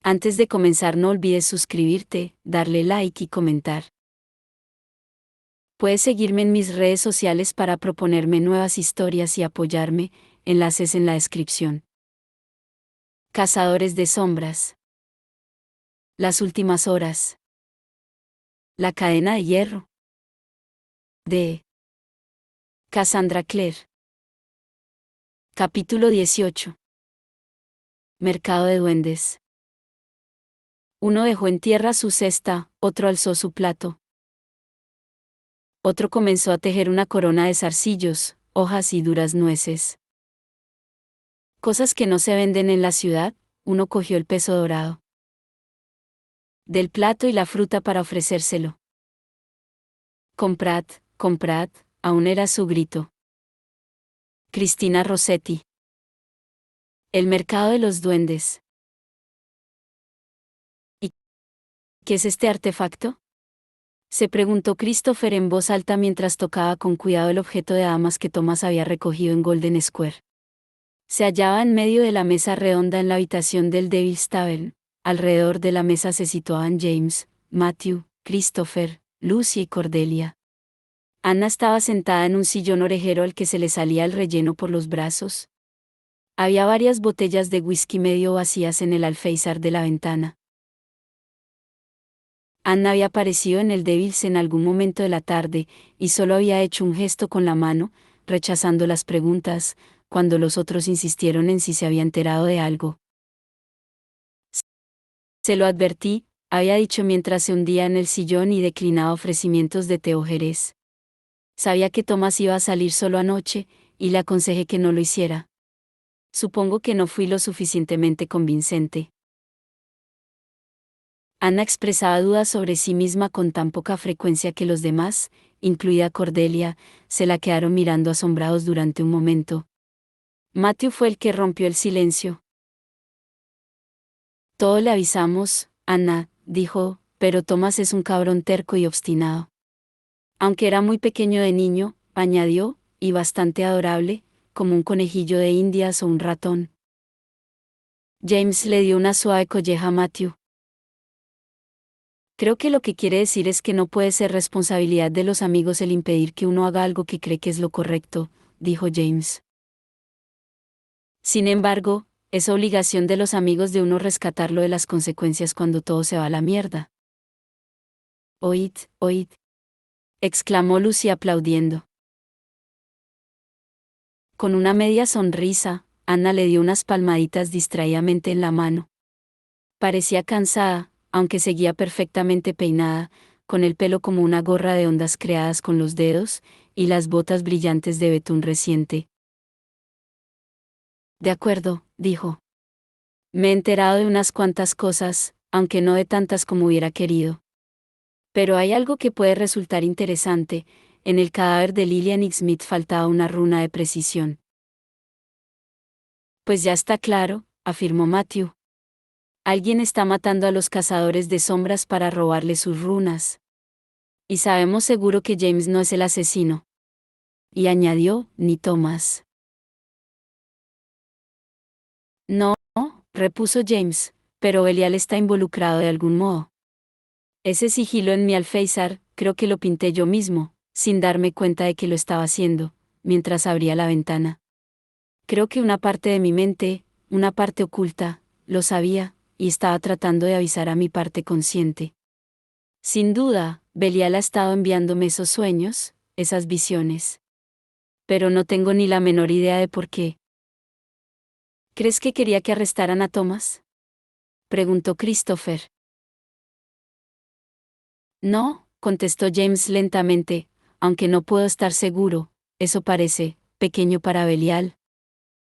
Antes de comenzar no olvides suscribirte, darle like y comentar. Puedes seguirme en mis redes sociales para proponerme nuevas historias y apoyarme, enlaces en la descripción. Cazadores de sombras. Las últimas horas. La cadena de hierro. De Cassandra Clare. Capítulo 18. Mercado de duendes. Uno dejó en tierra su cesta, otro alzó su plato. Otro comenzó a tejer una corona de zarcillos, hojas y duras nueces. Cosas que no se venden en la ciudad, uno cogió el peso dorado del plato y la fruta para ofrecérselo. Comprad, comprad, aún era su grito. Cristina Rossetti. El mercado de los duendes. ¿Y qué es este artefacto? Se preguntó Christopher en voz alta mientras tocaba con cuidado el objeto de damas que Thomas había recogido en Golden Square. Se hallaba en medio de la mesa redonda en la habitación del Devil's Tavern. Alrededor de la mesa se situaban James, Matthew, Christopher, Lucy y Cordelia. Anna estaba sentada en un sillón orejero al que se le salía el relleno por los brazos. Había varias botellas de whisky medio vacías en el alféizar de la ventana. Anna había aparecido en el Devil's en algún momento de la tarde, y solo había hecho un gesto con la mano, rechazando las preguntas, cuando los otros insistieron en si se había enterado de algo. Se lo advertí, había dicho mientras se hundía en el sillón y declinaba ofrecimientos de té o jerez. Sabía que Thomas iba a salir solo anoche, y le aconsejé que no lo hiciera. Supongo que no fui lo suficientemente convincente. Anna expresaba dudas sobre sí misma con tan poca frecuencia que los demás, incluida Cordelia, se la quedaron mirando asombrados durante un momento. Matthew fue el que rompió el silencio. Todo le avisamos, Anna, dijo, pero Thomas es un cabrón terco y obstinado. Aunque era muy pequeño de niño, añadió, y bastante adorable, como un conejillo de indias o un ratón. James le dio una suave colleja a Matthew. Creo que lo que quiere decir es que no puede ser responsabilidad de los amigos el impedir que uno haga algo que cree que es lo correcto, dijo James. Sin embargo, es obligación de los amigos de uno rescatarlo de las consecuencias cuando todo se va a la mierda. Oíd, oíd, exclamó Lucy aplaudiendo. Con una media sonrisa, Anna le dio unas palmaditas distraídamente en la mano. Parecía cansada, aunque seguía perfectamente peinada, con el pelo como una gorra de ondas creadas con los dedos, y las botas brillantes de betún reciente. De acuerdo, dijo. Me he enterado de unas cuantas cosas, aunque no de tantas como hubiera querido. Pero hay algo que puede resultar interesante: en el cadáver de Lillian Smith faltaba una runa de precisión. Pues ya está claro, afirmó Matthew. Alguien está matando a los cazadores de sombras para robarle sus runas. Y sabemos seguro que James no es el asesino. Y añadió, ni Thomas. No, repuso James, pero Belial está involucrado de algún modo. Ese sigilo en mi alféizar, creo que lo pinté yo mismo, sin darme cuenta de que lo estaba haciendo, mientras abría la ventana. Creo que una parte de mi mente, una parte oculta, lo sabía, y estaba tratando de avisar a mi parte consciente. Sin duda, Belial ha estado enviándome esos sueños, esas visiones. Pero no tengo ni la menor idea de por qué. ¿Crees que quería que arrestaran a Thomas?, preguntó Christopher. No, contestó James lentamente, aunque no puedo estar seguro, eso parece pequeño para Belial.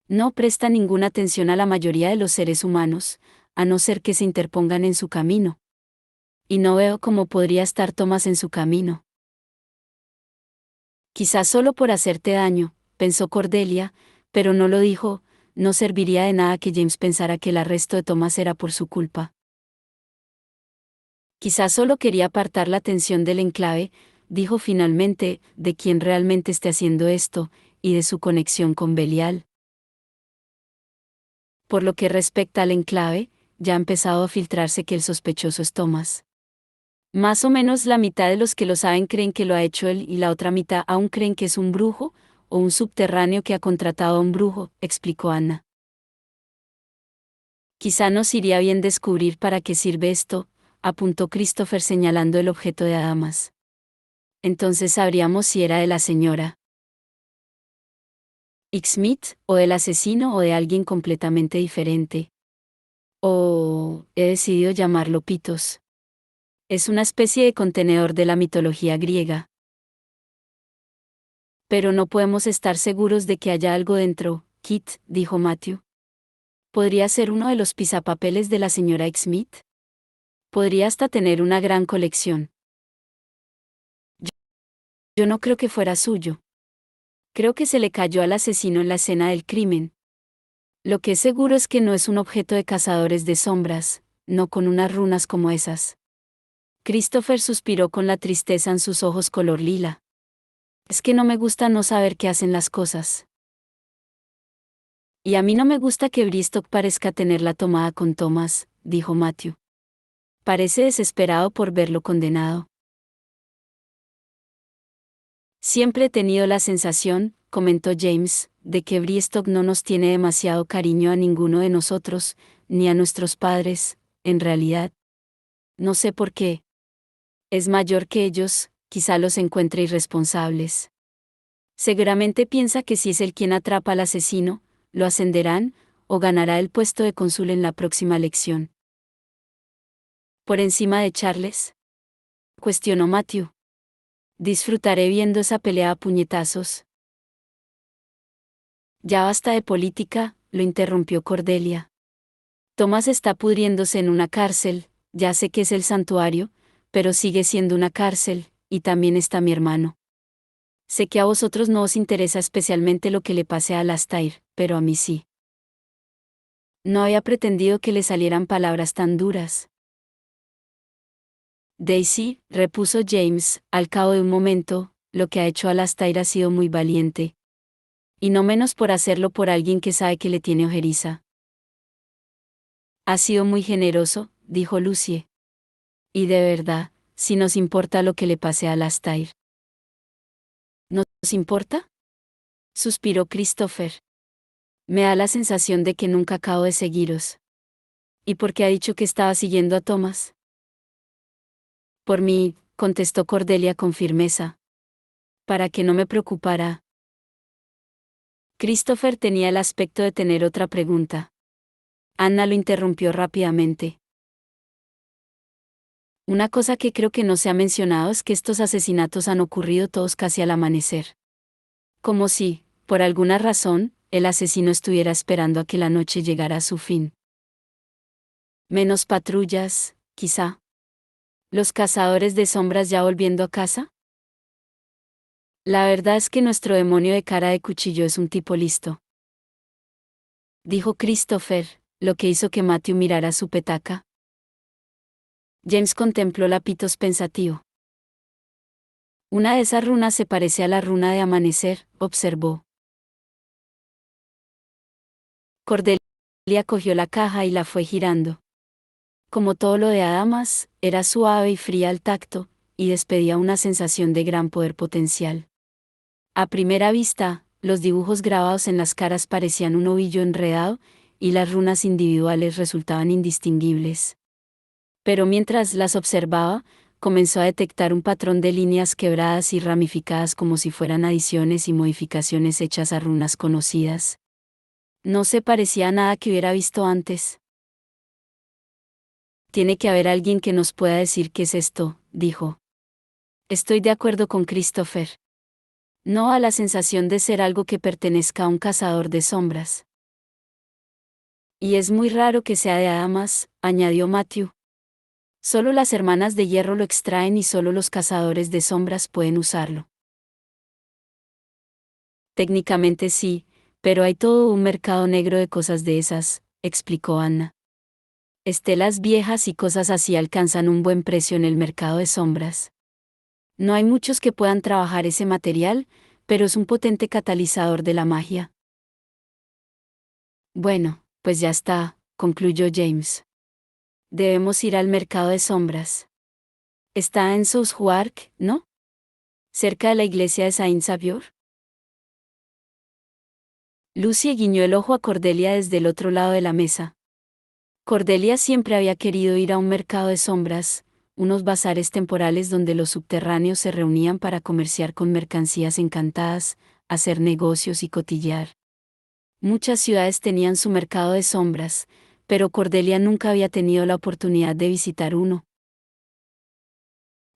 No presta ninguna atención a la mayoría de los seres humanos, a no ser que se interpongan en su camino. Y no veo cómo podría estar Thomas en su camino. Quizás solo por hacerte daño, pensó Cordelia, pero no lo dijo. No serviría de nada que James pensara que el arresto de Thomas era por su culpa. Quizás solo quería apartar la atención del enclave, dijo finalmente, de quien realmente esté haciendo esto, y de su conexión con Belial. Por lo que respecta al enclave, ya ha empezado a filtrarse que el sospechoso es Thomas. Más o menos la mitad de los que lo saben creen que lo ha hecho él y la otra mitad aún creen que es un brujo, o un subterráneo que ha contratado a un brujo, explicó Anna. Quizá nos iría bien descubrir para qué sirve esto, apuntó Christopher señalando el objeto de Adamas. Entonces sabríamos si era de la señora Smith, o del asesino o de alguien completamente diferente. O, he decidido llamarlo Pitos. Es una especie de contenedor de la mitología griega. Pero no podemos estar seguros de que haya algo dentro, Kit, dijo Matthew. ¿Podría ser uno de los pisapapeles de la señora Smith? Podría hasta tener una gran colección. Yo no creo que fuera suyo. Creo que se le cayó al asesino en la escena del crimen. Lo que es seguro es que no es un objeto de cazadores de sombras, no con unas runas como esas. Christopher suspiró con la tristeza en sus ojos color lila. Es que no me gusta no saber qué hacen las cosas. Y a mí no me gusta que Bristock parezca tenerla tomada con Thomas, dijo Matthew. Parece desesperado por verlo condenado. Siempre he tenido la sensación, comentó James, de que Bristock no nos tiene demasiado cariño a ninguno de nosotros, ni a nuestros padres, en realidad. No sé por qué. Es mayor que ellos, quizá los encuentre irresponsables. Seguramente piensa que si es él quien atrapa al asesino, lo ascenderán, o ganará el puesto de cónsul en la próxima elección. ¿Por encima de Charles?, cuestionó Matthew. Disfrutaré viendo esa pelea a puñetazos. Ya basta de política, lo interrumpió Cordelia. Thomas está pudriéndose en una cárcel, ya sé que es el santuario, pero sigue siendo una cárcel, y también está mi hermano. Sé que a vosotros no os interesa especialmente lo que le pase a Alastair, pero a mí sí. No había pretendido que le salieran palabras tan duras. Daisy, repuso James, al cabo de un momento, lo que ha hecho Alastair ha sido muy valiente. Y no menos por hacerlo por alguien que sabe que le tiene ojeriza. Ha sido muy generoso, dijo Lucie. Y de verdad, si nos importa lo que le pase a Alastair. ¿Nos importa?, suspiró Christopher. Me da la sensación de que nunca acabo de seguiros. ¿Y por qué ha dicho que estaba siguiendo a Thomas? Por mí, contestó Cordelia con firmeza. Para que no me preocupara. Christopher tenía el aspecto de tener otra pregunta. Anna lo interrumpió rápidamente. Una cosa que creo que no se ha mencionado es que estos asesinatos han ocurrido todos casi al amanecer. Como si, por alguna razón, el asesino estuviera esperando a que la noche llegara a su fin. Menos patrullas, quizá. ¿Los cazadores de sombras ya volviendo a casa? La verdad es que nuestro demonio de cara de cuchillo es un tipo listo, dijo Christopher, lo que hizo que Matthew mirara su petaca. James contempló la Pitos pensativo. Una de esas runas se parece a la runa de amanecer, observó. Cordelia cogió la caja y la fue girando. Como todo lo de Adamas, era suave y fría al tacto, y despedía una sensación de gran poder potencial. A primera vista, los dibujos grabados en las caras parecían un ovillo enredado, y las runas individuales resultaban indistinguibles. Pero mientras las observaba, comenzó a detectar un patrón de líneas quebradas y ramificadas como si fueran adiciones y modificaciones hechas a runas conocidas. No se parecía a nada que hubiera visto antes. Tiene que haber alguien que nos pueda decir qué es esto, dijo. Estoy de acuerdo con Christopher. No a la sensación de ser algo que pertenezca a un cazador de sombras. Y es muy raro que sea de Adamas, añadió Matthew. Solo las hermanas de hierro lo extraen y solo los cazadores de sombras pueden usarlo. Técnicamente sí, pero hay todo un mercado negro de cosas de esas, explicó Anna. Estelas viejas y cosas así alcanzan un buen precio en el mercado de sombras. No hay muchos que puedan trabajar ese material, pero es un potente catalizador de la magia. Bueno, pues ya está, concluyó James. Debemos ir al mercado de sombras. Está en Southwark, ¿no? Cerca de la iglesia de Saint-Saviour. Lucy guiñó el ojo a Cordelia desde el otro lado de la mesa. Cordelia siempre había querido ir a un mercado de sombras, unos bazares temporales donde los subterráneos se reunían para comerciar con mercancías encantadas, hacer negocios y cotillear. Muchas ciudades tenían su mercado de sombras, pero Cordelia nunca había tenido la oportunidad de visitar uno.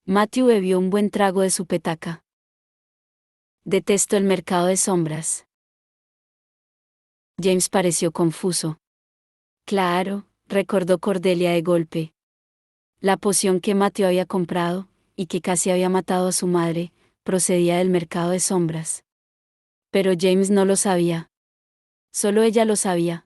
Matthew bebió un buen trago de su petaca. Detesto el mercado de sombras. James pareció confuso. Claro, recordó Cordelia de golpe. La poción que Matthew había comprado, y que casi había matado a su madre, procedía del mercado de sombras. Pero James no lo sabía. Solo ella lo sabía.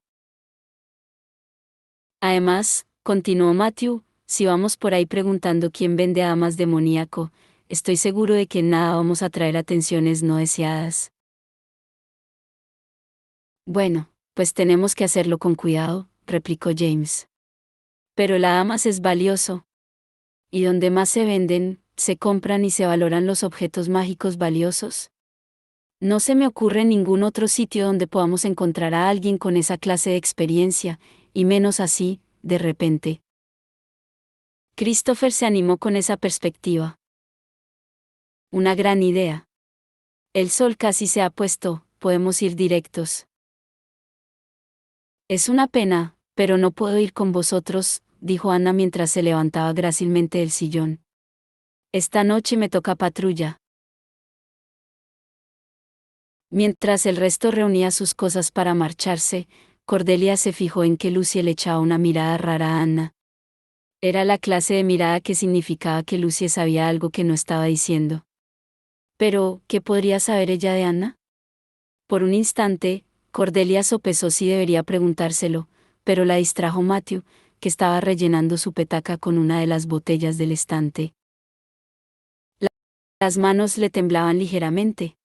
Además, continuó Matthew, si vamos por ahí preguntando quién vende a damas demoníaco, estoy seguro de que en nada vamos a traer atenciones no deseadas. Bueno, pues tenemos que hacerlo con cuidado, replicó James. Pero la damas es valioso. Y donde más se venden, se compran y se valoran los objetos mágicos valiosos. No se me ocurre ningún otro sitio donde podamos encontrar a alguien con esa clase de experiencia, y menos así, de repente. Christopher se animó con esa perspectiva. Una gran idea. El sol casi se ha puesto, podemos ir directos. Es una pena, pero no puedo ir con vosotros, dijo Anna mientras se levantaba grácilmente del sillón. Esta noche me toca patrulla. Mientras el resto reunía sus cosas para marcharse, Cordelia se fijó en que Lucy le echaba una mirada rara a Anna. Era la clase de mirada que significaba que Lucy sabía algo que no estaba diciendo. Pero, ¿qué podría saber ella de Anna? Por un instante, Cordelia sopesó si debería preguntárselo, pero la distrajo Matthew, que estaba rellenando su petaca con una de las botellas del estante. Las manos le temblaban ligeramente.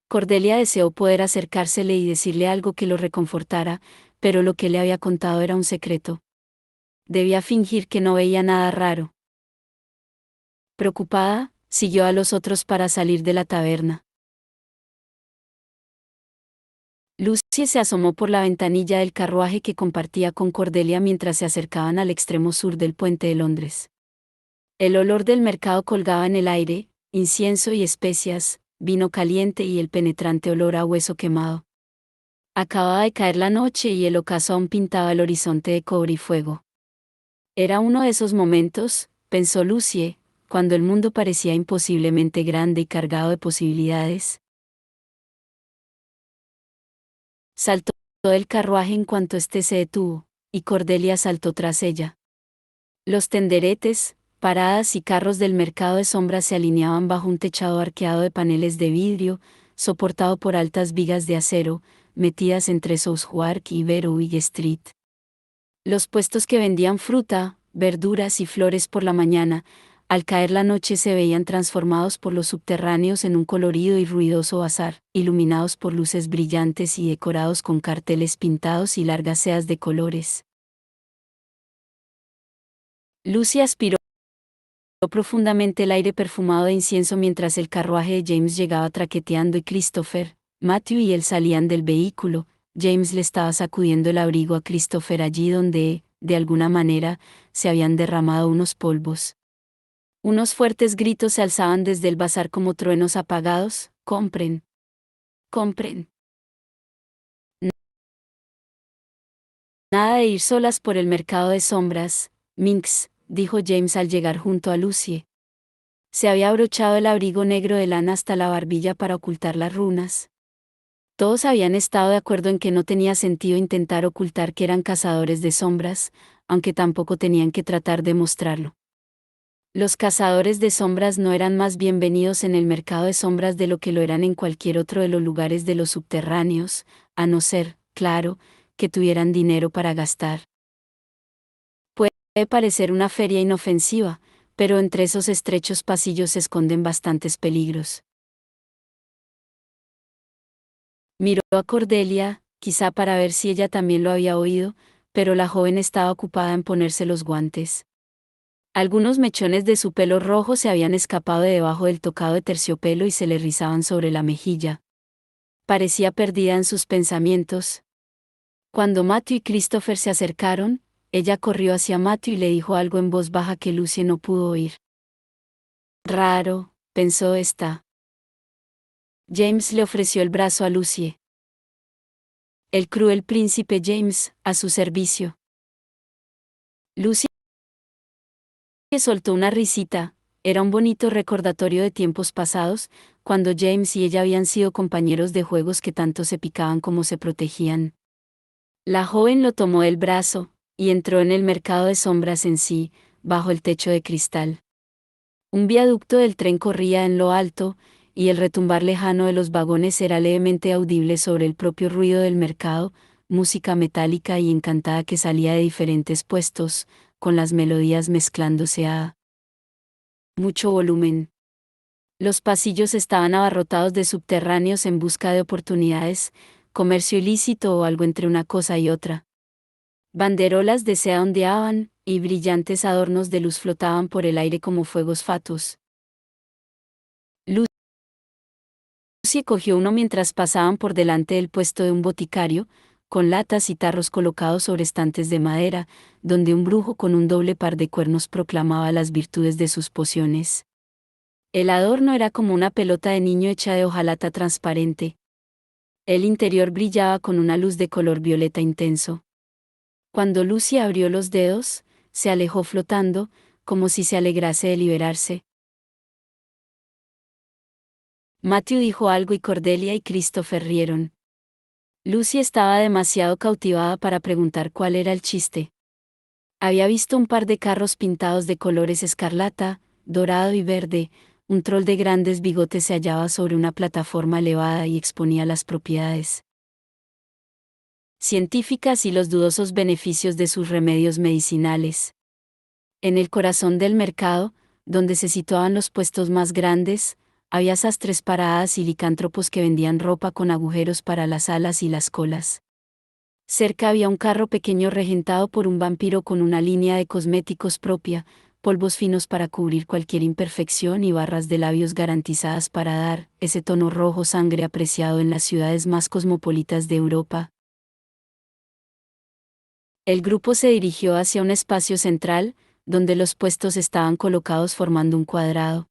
Cordelia deseó poder acercársele y decirle algo que lo reconfortara, pero lo que le había contado era un secreto. Debía fingir que no veía nada raro. Preocupada, siguió a los otros para salir de la taberna. Lucy se asomó por la ventanilla del carruaje que compartía con Cordelia mientras se acercaban al extremo sur del puente de Londres. El olor del mercado colgaba en el aire, incienso y especias, vino caliente y el penetrante olor a hueso quemado. Acababa de caer la noche y el ocaso aún pintaba el horizonte de cobre y fuego. Era uno de esos momentos, pensó Lucy, cuando el mundo parecía imposiblemente grande y cargado de posibilidades. Saltó del carruaje en cuanto éste se detuvo, y Cordelia saltó tras ella. Los tenderetes, paradas y carros del mercado de sombras se alineaban bajo un techado arqueado de paneles de vidrio, soportado por altas vigas de acero, metidas entre Southwark y Berwick Street. Los puestos que vendían fruta, verduras y flores por la mañana, al caer la noche se veían transformados por los subterráneos en un colorido y ruidoso bazar, iluminados por luces brillantes y decorados con carteles pintados y largas sedas de colores. Lucy aspiró profundamente el aire perfumado de incienso mientras el carruaje de James llegaba traqueteando y Christopher, Matthew y él salían del vehículo. James le estaba sacudiendo el abrigo a Christopher allí donde, de alguna manera, se habían derramado unos polvos. Unos fuertes gritos se alzaban desde el bazar como truenos apagados: «¡Compren! ¡Compren!». Nada de ir solas por el mercado de sombras, Minx, dijo James al llegar junto a Lucy. Se había abrochado el abrigo negro de lana hasta la barbilla para ocultar las runas. Todos habían estado de acuerdo en que no tenía sentido intentar ocultar que eran cazadores de sombras, aunque tampoco tenían que tratar de mostrarlo. Los cazadores de sombras no eran más bienvenidos en el mercado de sombras de lo que lo eran en cualquier otro de los lugares de los subterráneos, a no ser, claro, que tuvieran dinero para gastar. Puede parecer una feria inofensiva, pero entre esos estrechos pasillos se esconden bastantes peligros. Miró a Cordelia, quizá para ver si ella también lo había oído, pero la joven estaba ocupada en ponerse los guantes. Algunos mechones de su pelo rojo se habían escapado de debajo del tocado de terciopelo y se le rizaban sobre la mejilla. Parecía perdida en sus pensamientos. Cuando Matthew y Christopher se acercaron, ella corrió hacia Matthew y le dijo algo en voz baja que Lucy no pudo oír. Raro, pensó esta. James le ofreció el brazo a Lucy. El cruel príncipe James, a su servicio. Lucy soltó una risita. Era un bonito recordatorio de tiempos pasados, cuando James y ella habían sido compañeros de juegos que tanto se picaban como se protegían. La joven lo tomó del brazo, y entró en el mercado de sombras en sí, bajo el techo de cristal. Un viaducto del tren corría en lo alto, y el retumbar lejano de los vagones era levemente audible sobre el propio ruido del mercado, música metálica y encantada que salía de diferentes puestos, con las melodías mezclándose a mucho volumen. Los pasillos estaban abarrotados de subterráneos en busca de oportunidades, comercio ilícito o algo entre una cosa y otra. Banderolas de seda ondeaban, y brillantes adornos de luz flotaban por el aire como fuegos fatuos. Lucy cogió uno mientras pasaban por delante del puesto de un boticario, con latas y tarros colocados sobre estantes de madera, donde un brujo con un doble par de cuernos proclamaba las virtudes de sus pociones. El adorno era como una pelota de niño hecha de hojalata transparente. El interior brillaba con una luz de color violeta intenso. Cuando Lucy abrió los dedos, se alejó flotando, como si se alegrase de liberarse. Matthew dijo algo y Cordelia y Christopher rieron. Lucy estaba demasiado cautivada para preguntar cuál era el chiste. Había visto un par de carros pintados de colores escarlata, dorado y verde. Un troll de grandes bigotes se hallaba sobre una plataforma elevada y exponía las propiedades científicas y los dudosos beneficios de sus remedios medicinales. En el corazón del mercado, donde se situaban los puestos más grandes, había sastres paradas y licántropos que vendían ropa con agujeros para las alas y las colas. Cerca había un carro pequeño regentado por un vampiro con una línea de cosméticos propia, polvos finos para cubrir cualquier imperfección y barras de labios garantizadas para dar ese tono rojo sangre apreciado en las ciudades más cosmopolitas de Europa. El grupo se dirigió hacia un espacio central, donde los puestos estaban colocados formando un cuadrado.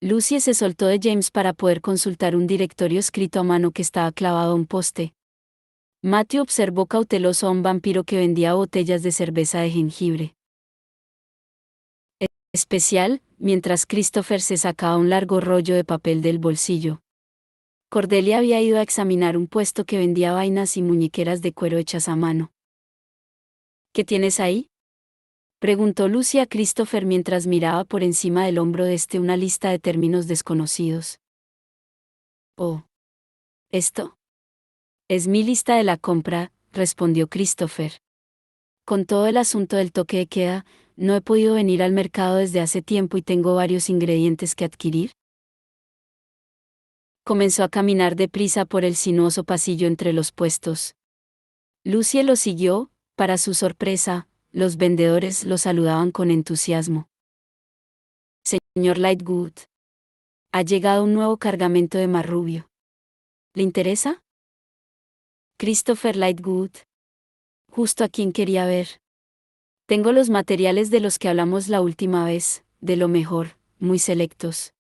Lucy se soltó de James para poder consultar un directorio escrito a mano que estaba clavado a un poste. Matthew observó cauteloso a un vampiro que vendía botellas de cerveza de jengibre especial, mientras Christopher se sacaba un largo rollo de papel del bolsillo. Cordelia había ido a examinar un puesto que vendía vainas y muñequeras de cuero hechas a mano. ¿Qué tienes ahí?, preguntó Lucy a Christopher mientras miraba por encima del hombro de este una lista de términos desconocidos. Oh. ¿Esto? Es mi lista de la compra, respondió Christopher. Con todo el asunto del toque de queda, no he podido venir al mercado desde hace tiempo y tengo varios ingredientes que adquirir. Comenzó a caminar deprisa por el sinuoso pasillo entre los puestos. Lucy lo siguió. Para su sorpresa, los vendedores lo saludaban con entusiasmo. Señor Lightwood. Ha llegado un nuevo cargamento de marrubio. ¿Le interesa? Christopher Lightwood. Justo a quien quería ver. Tengo los materiales de los que hablamos la última vez, de lo mejor, muy selectos.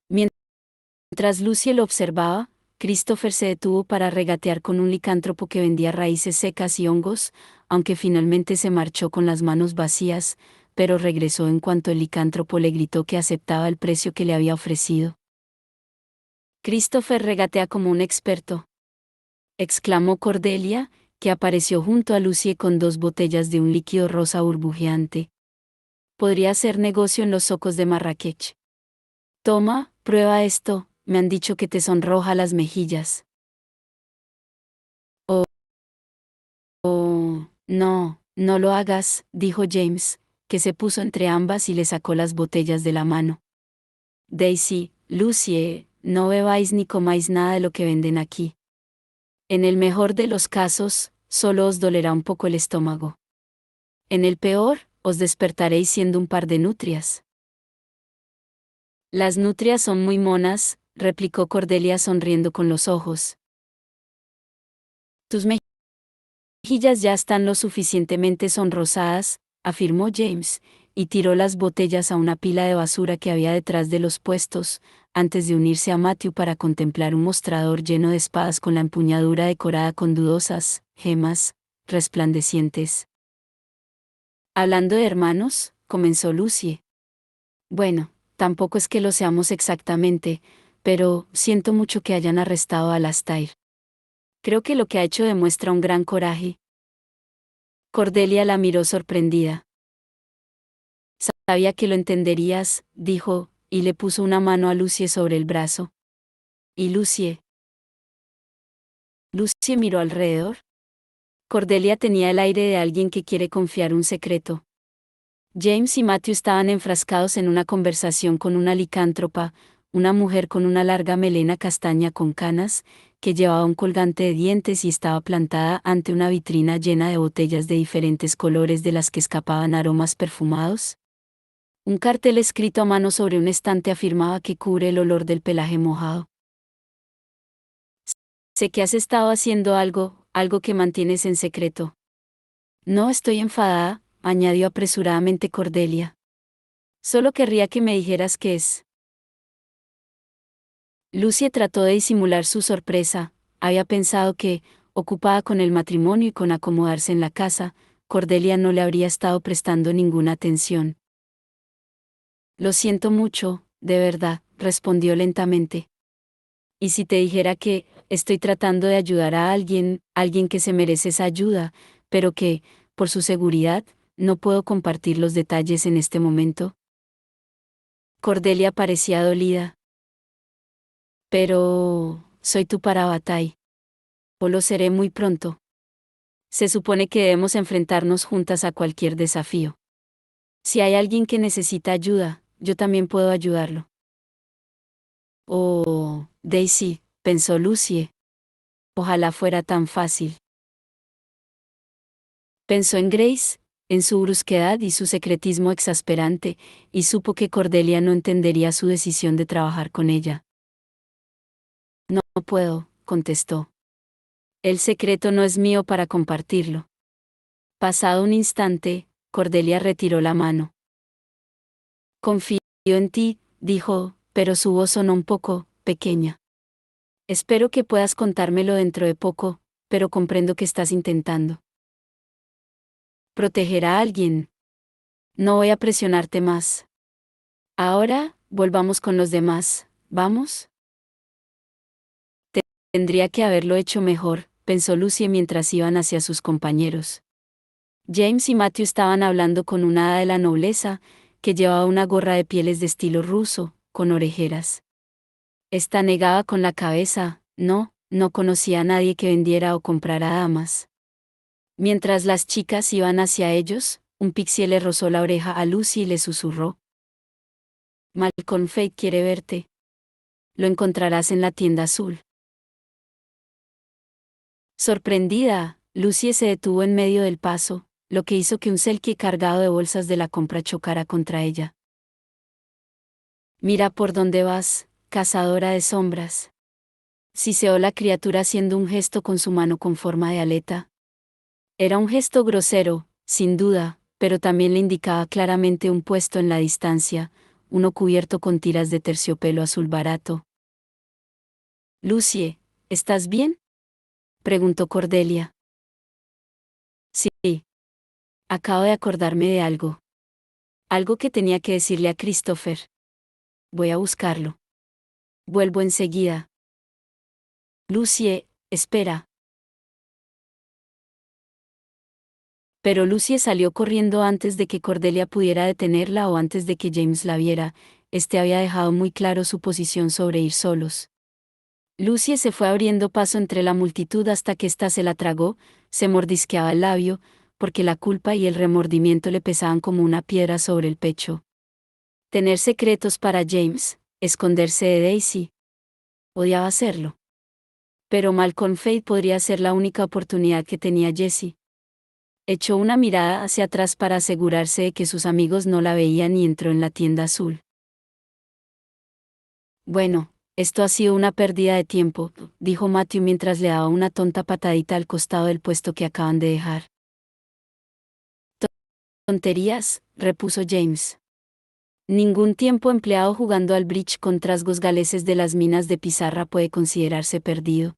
Mientras Lucy lo observaba, Christopher se detuvo para regatear con un licántropo que vendía raíces secas y hongos, aunque finalmente se marchó con las manos vacías, pero regresó en cuanto el licántropo le gritó que aceptaba el precio que le había ofrecido. Christopher regatea como un experto, exclamó Cordelia, que apareció junto a Lucy con 2 botellas de un líquido rosa burbujeante. Podría hacer negocio en los zocos de Marrakech. Toma, prueba esto, me han dicho que te sonroja las mejillas. Oh, no, no lo hagas, dijo James, que se puso entre ambas y le sacó las botellas de la mano. Daisy, Lucy, no bebáis ni comáis nada de lo que venden aquí. En el mejor de los casos, solo os dolerá un poco el estómago. En el peor, os despertaréis siendo un par de nutrias. Las nutrias son muy monas, replicó Cordelia sonriendo con los ojos. Tus mejillas ya están lo suficientemente sonrosadas, afirmó James, y tiró las botellas a una pila de basura que había detrás de los puestos, antes de unirse a Matthew para contemplar un mostrador lleno de espadas con la empuñadura decorada con dudosas gemas resplandecientes. Hablando de hermanos, comenzó Lucie. Bueno, tampoco es que lo seamos exactamente, pero siento mucho que hayan arrestado a Alastair. Creo que lo que ha hecho demuestra un gran coraje. Cordelia la miró sorprendida. Sabía que lo entenderías, dijo, y le puso una mano a Lucie sobre el brazo. ¿Y Lucie? Lucie miró alrededor. Cordelia tenía el aire de alguien que quiere confiar un secreto. James y Matthew estaban enfrascados en una conversación con una licántropa, una mujer con una larga melena castaña con canas, que llevaba un colgante de dientes y estaba plantada ante una vitrina llena de botellas de diferentes colores de las que escapaban aromas perfumados. Un cartel escrito a mano sobre un estante afirmaba que cubre el olor del pelaje mojado. Sé que has estado haciendo algo que mantienes en secreto. No estoy enfadada, añadió apresuradamente Cordelia. Solo querría que me dijeras qué es. Lucie trató de disimular su sorpresa. Había pensado que, ocupada con el matrimonio y con acomodarse en la casa, Cordelia no le habría estado prestando ninguna atención. Lo siento mucho, de verdad, respondió lentamente. Y si te dijera que estoy tratando de ayudar a alguien que se merece esa ayuda, pero que, por su seguridad, no puedo compartir los detalles en este momento. Cordelia parecía dolida. Pero, soy tu Parabatai. O lo seré muy pronto. Se supone que debemos enfrentarnos juntas a cualquier desafío. Si hay alguien que necesita ayuda, yo también puedo ayudarlo. Oh, Daisy, pensó Lucie. Ojalá fuera tan fácil. Pensó en Grace, en su brusquedad y su secretismo exasperante, y supo que Cordelia no entendería su decisión de trabajar con ella. No puedo, contestó. El secreto no es mío para compartirlo. Pasado un instante, Cordelia retiró la mano. Confío en ti, dijo, pero su voz sonó un poco pequeña. Espero que puedas contármelo dentro de poco, pero comprendo que estás intentando proteger a alguien. No voy a presionarte más. Ahora, volvamos con los demás, ¿vamos? Tendría que haberlo hecho mejor, pensó Lucie mientras iban hacia sus compañeros. James y Matthew estaban hablando con una hada de la nobleza, que llevaba una gorra de pieles de estilo ruso, con orejeras. Esta negaba con la cabeza, no conocía a nadie que vendiera o comprara damas. Mientras las chicas iban hacia ellos, un pixie le rozó la oreja a Lucy y le susurró. Malcolm Fate quiere verte. Lo encontrarás en la tienda azul. Sorprendida, Lucy se detuvo en medio del paso, lo que hizo que un selkie cargado de bolsas de la compra chocara contra ella. Mira por dónde vas, cazadora de sombras. Siseó la criatura haciendo un gesto con su mano con forma de aleta. Era un gesto grosero, sin duda, pero también le indicaba claramente un puesto en la distancia, uno cubierto con tiras de terciopelo azul barato. Lucie, ¿estás bien?, preguntó Cordelia. Sí. Acabo de acordarme de algo. Algo que tenía que decirle a Christopher. Voy a buscarlo. Vuelvo enseguida. Lucie, espera. Pero Lucie salió corriendo antes de que Cordelia pudiera detenerla o antes de que James la viera. Había dejado muy claro su posición sobre ir solos. Lucie se fue abriendo paso entre la multitud hasta que ésta se la tragó, se mordisqueaba el labio, porque la culpa y el remordimiento le pesaban como una piedra sobre el pecho. Tener secretos para James, esconderse de Daisy. Odiaba hacerlo. Pero Malcolm Fade podría ser la única oportunidad que tenía Jessie. Echó una mirada hacia atrás para asegurarse de que sus amigos no la veían y entró en la tienda azul. Bueno, esto ha sido una pérdida de tiempo, dijo Matthew mientras le daba una tonta patadita al costado del puesto que acaban de dejar. Tonterías, repuso James. Ningún tiempo empleado jugando al bridge con trasgos galeses de las minas de pizarra puede considerarse perdido.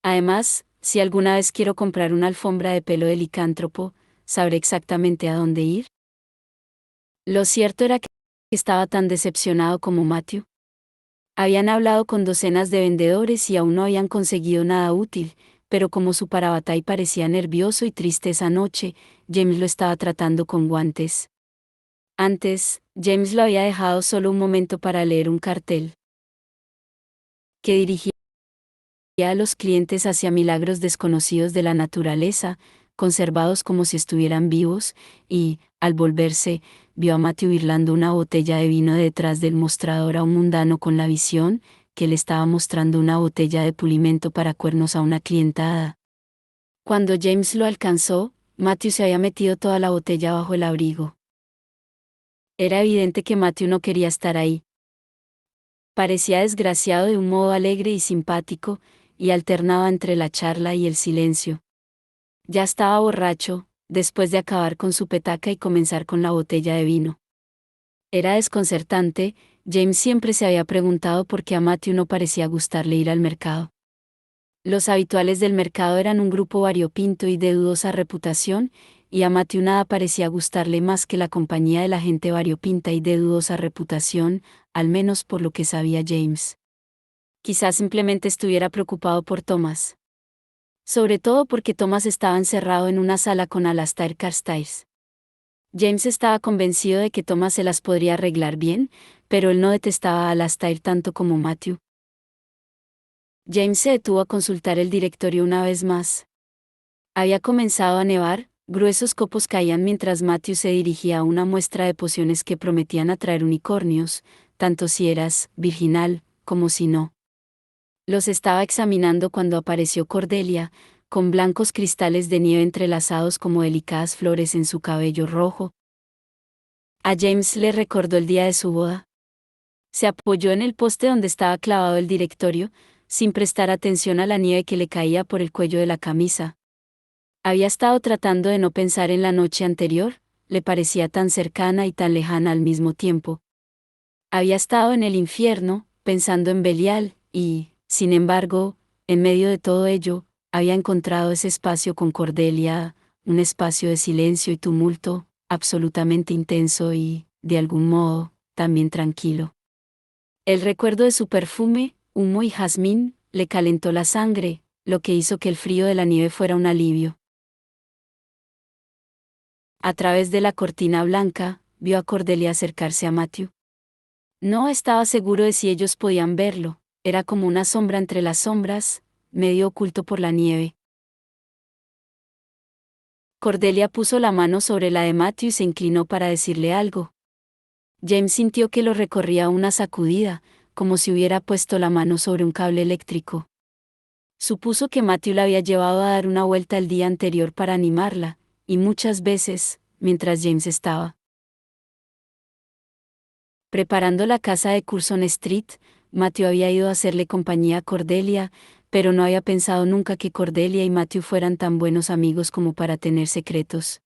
Además, si alguna vez quiero comprar una alfombra de pelo de licántropo, ¿sabré exactamente a dónde ir? Lo cierto era que estaba tan decepcionado como Matthew. Habían hablado con docenas de vendedores y aún no habían conseguido nada útil, pero como su parabatay parecía nervioso y triste esa noche, James lo estaba tratando con guantes. Antes, James lo había dejado solo un momento para leer un cartel que dirigía a los clientes hacia milagros desconocidos de la naturaleza, conservados como si estuvieran vivos, y, al volverse, vio a Matthew birlando una botella de vino detrás del mostrador a un mundano con la visión, que le estaba mostrando una botella de pulimento para cuernos a una clientada. Cuando James lo alcanzó, Matthew se había metido toda la botella bajo el abrigo. Era evidente que Matthew no quería estar ahí. Parecía desgraciado de un modo alegre y simpático, y alternaba entre la charla y el silencio. Ya estaba borracho, después de acabar con su petaca y comenzar con la botella de vino. Era desconcertante, James siempre se había preguntado por qué a Matthew no parecía gustarle ir al mercado. Los habituales del mercado eran un grupo variopinto y de dudosa reputación, y a Matthew nada parecía gustarle más que la compañía de la gente variopinta y de dudosa reputación, al menos por lo que sabía James. Quizás simplemente estuviera preocupado por Thomas. Sobre todo porque Thomas estaba encerrado en una sala con Alastair Carstairs. James estaba convencido de que Thomas se las podría arreglar bien, pero él no detestaba a Alastair tanto como Matthew. James se detuvo a consultar el directorio una vez más. Había comenzado a nevar, gruesos copos caían mientras Matthew se dirigía a una muestra de pociones que prometían atraer unicornios, tanto si eras virginal, como si no. Los estaba examinando cuando apareció Cordelia, con blancos cristales de nieve entrelazados como delicadas flores en su cabello rojo. A James le recordó el día de su boda. Se apoyó en el poste donde estaba clavado el directorio, sin prestar atención a la nieve que le caía por el cuello de la camisa. Había estado tratando de no pensar en la noche anterior, le parecía tan cercana y tan lejana al mismo tiempo. Había estado en el infierno, pensando en Belial, y, sin embargo, en medio de todo ello, había encontrado ese espacio con Cordelia, un espacio de silencio y tumulto, absolutamente intenso y, de algún modo, también tranquilo. El recuerdo de su perfume, humo y jazmín, le calentó la sangre, lo que hizo que el frío de la nieve fuera un alivio. A través de la cortina blanca, vio a Cordelia acercarse a Matthew. No estaba seguro de si ellos podían verlo, era como una sombra entre las sombras, medio oculto por la nieve. Cordelia puso la mano sobre la de Matthew y se inclinó para decirle algo. James sintió que lo recorría una sacudida, como si hubiera puesto la mano sobre un cable eléctrico. Supuso que Matthew la había llevado a dar una vuelta el día anterior para animarla, y muchas veces, mientras James estaba preparando la casa de Curzon Street, Matthew había ido a hacerle compañía a Cordelia, pero no había pensado nunca que Cordelia y Matthew fueran tan buenos amigos como para tener secretos.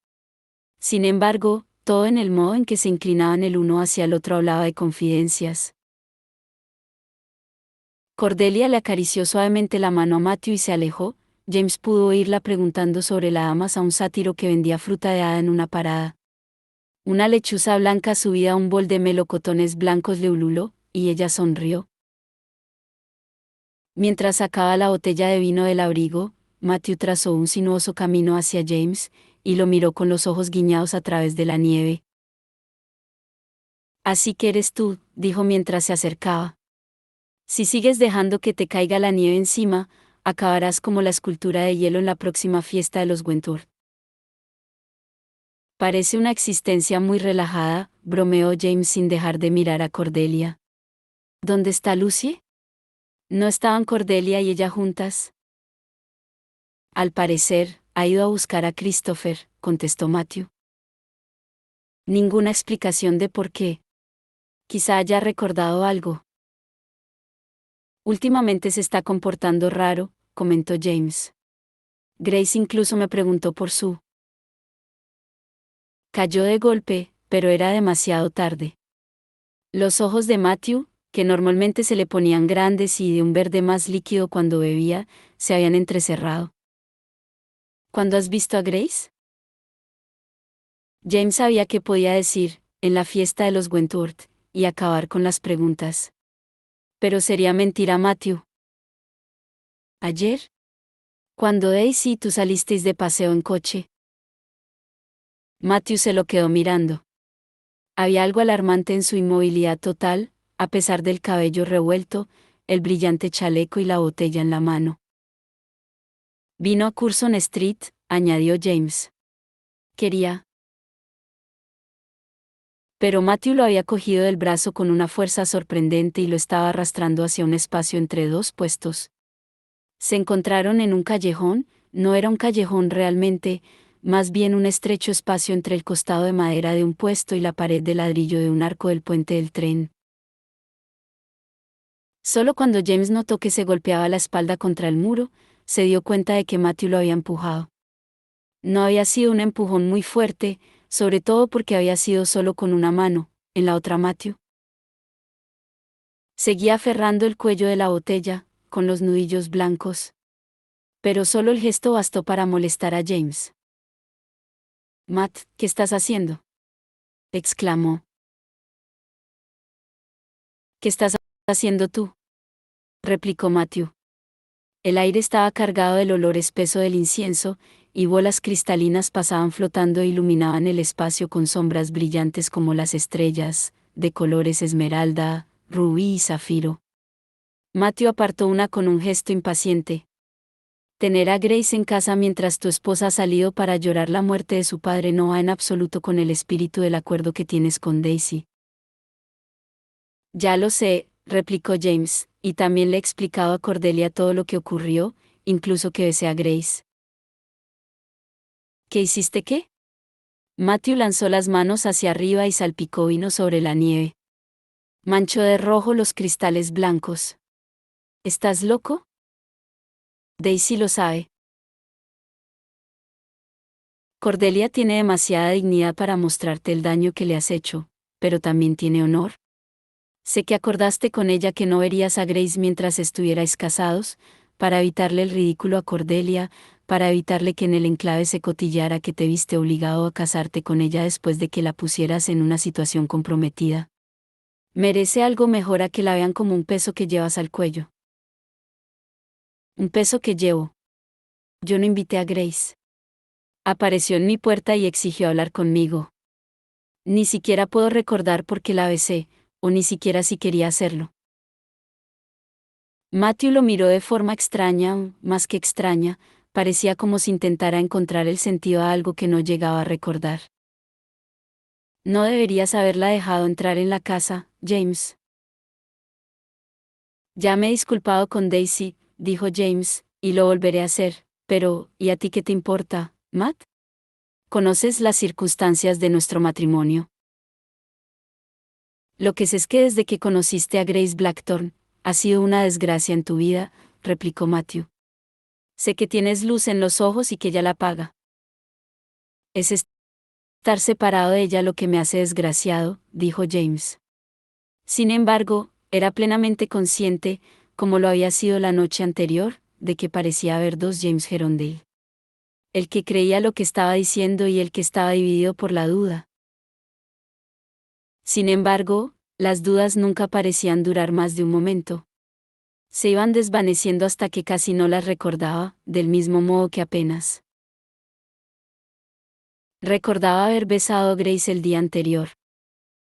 Sin embargo, todo en el modo en que se inclinaban el uno hacia el otro hablaba de confidencias. Cordelia le acarició suavemente la mano a Matthew y se alejó. James pudo oírla preguntando sobre la damas a un sátiro que vendía fruta de hada en una parada. Una lechuza blanca subida a un bol de melocotones blancos le ululó, y ella sonrió. Mientras sacaba la botella de vino del abrigo, Matthew trazó un sinuoso camino hacia James, y lo miró con los ojos guiñados a través de la nieve. Así que eres tú, dijo mientras se acercaba. Si sigues dejando que te caiga la nieve encima, acabarás como la escultura de hielo en la próxima fiesta de los Wentworth. Parece una existencia muy relajada, bromeó James sin dejar de mirar a Cordelia. ¿Dónde está Lucy? ¿No estaban Cordelia y ella juntas? Al parecer, ha ido a buscar a Christopher, contestó Matthew. Ninguna explicación de por qué. Quizá haya recordado algo. Últimamente se está comportando raro, comentó James. Grace incluso me preguntó por su. Cayó de golpe, pero era demasiado tarde. Los ojos de Matthew, que normalmente se le ponían grandes y de un verde más líquido cuando bebía, se habían entrecerrado. ¿Cuándo has visto a Grace? James sabía que podía decir, en la fiesta de los Wentworth, y acabar con las preguntas. Pero sería mentira, Matthew. ¿Ayer? Cuando Daisy y tú salisteis de paseo en coche. Matthew se lo quedó mirando. Había algo alarmante en su inmovilidad total, a pesar del cabello revuelto, el brillante chaleco y la botella en la mano. Vino a Curzon Street, añadió James. Quería. Pero Matthew lo había cogido del brazo con una fuerza sorprendente y lo estaba arrastrando hacia un espacio entre dos puestos. Se encontraron en un callejón, no era un callejón realmente, más bien un estrecho espacio entre el costado de madera de un puesto y la pared de ladrillo de un arco del puente del tren. Solo cuando James notó que se golpeaba la espalda contra el muro, se dio cuenta de que Matthew lo había empujado. No había sido un empujón muy fuerte, sobre todo porque había sido solo con una mano, en la otra Matthew seguía aferrando el cuello de la botella, con los nudillos blancos. Pero solo el gesto bastó para molestar a James. Matt, ¿qué estás haciendo? Exclamó. ¿Qué estás haciendo tú? Replicó Matthew. El aire estaba cargado del olor espeso del incienso, y bolas cristalinas pasaban flotando e iluminaban el espacio con sombras brillantes como las estrellas, de colores esmeralda, rubí y zafiro. Matthew apartó una con un gesto impaciente. Tener a Grace en casa mientras tu esposa ha salido para llorar la muerte de su padre no va en absoluto con el espíritu del acuerdo que tienes con Daisy. Ya lo sé, replicó James, y también le he explicado a Cordelia todo lo que ocurrió, incluso que besé a Grace. ¿Qué hiciste qué? Matthew lanzó las manos hacia arriba y salpicó vino sobre la nieve. Manchó de rojo los cristales blancos. ¿Estás loco? Daisy lo sabe. Cordelia tiene demasiada dignidad para mostrarte el daño que le has hecho, pero también tiene honor. Sé que acordaste con ella que no verías a Grace mientras estuvierais casados, para evitarle el ridículo a Cordelia, para evitarle que en el enclave se cotillara que te viste obligado a casarte con ella después de que la pusieras en una situación comprometida. Merece algo mejor a que la vean como un peso que llevas al cuello. Un peso que llevo. Yo no invité a Grace. Apareció en mi puerta y exigió hablar conmigo. Ni siquiera puedo recordar por qué la besé, o ni siquiera si quería hacerlo. Matthew lo miró de forma extraña, más que extraña, parecía como si intentara encontrar el sentido a algo que no llegaba a recordar. No deberías haberla dejado entrar en la casa, James. Ya me he disculpado con Daisy, dijo James, y lo volveré a hacer, pero, ¿y a ti qué te importa, Matt? ¿Conoces las circunstancias de nuestro matrimonio? Lo que sé es que desde que conociste a Grace Blackthorne, ha sido una desgracia en tu vida, replicó Matthew. Sé que tienes luz en los ojos y que ella la apaga. Es estar separado de ella lo que me hace desgraciado, dijo James. Sin embargo, era plenamente consciente, como lo había sido la noche anterior, de que parecía haber dos James Gerondale. El que creía lo que estaba diciendo y el que estaba dividido por la duda. Sin embargo, las dudas nunca parecían durar más de un momento. Se iban desvaneciendo hasta que casi no las recordaba, del mismo modo que apenas. Recordaba haber besado a Grace el día anterior.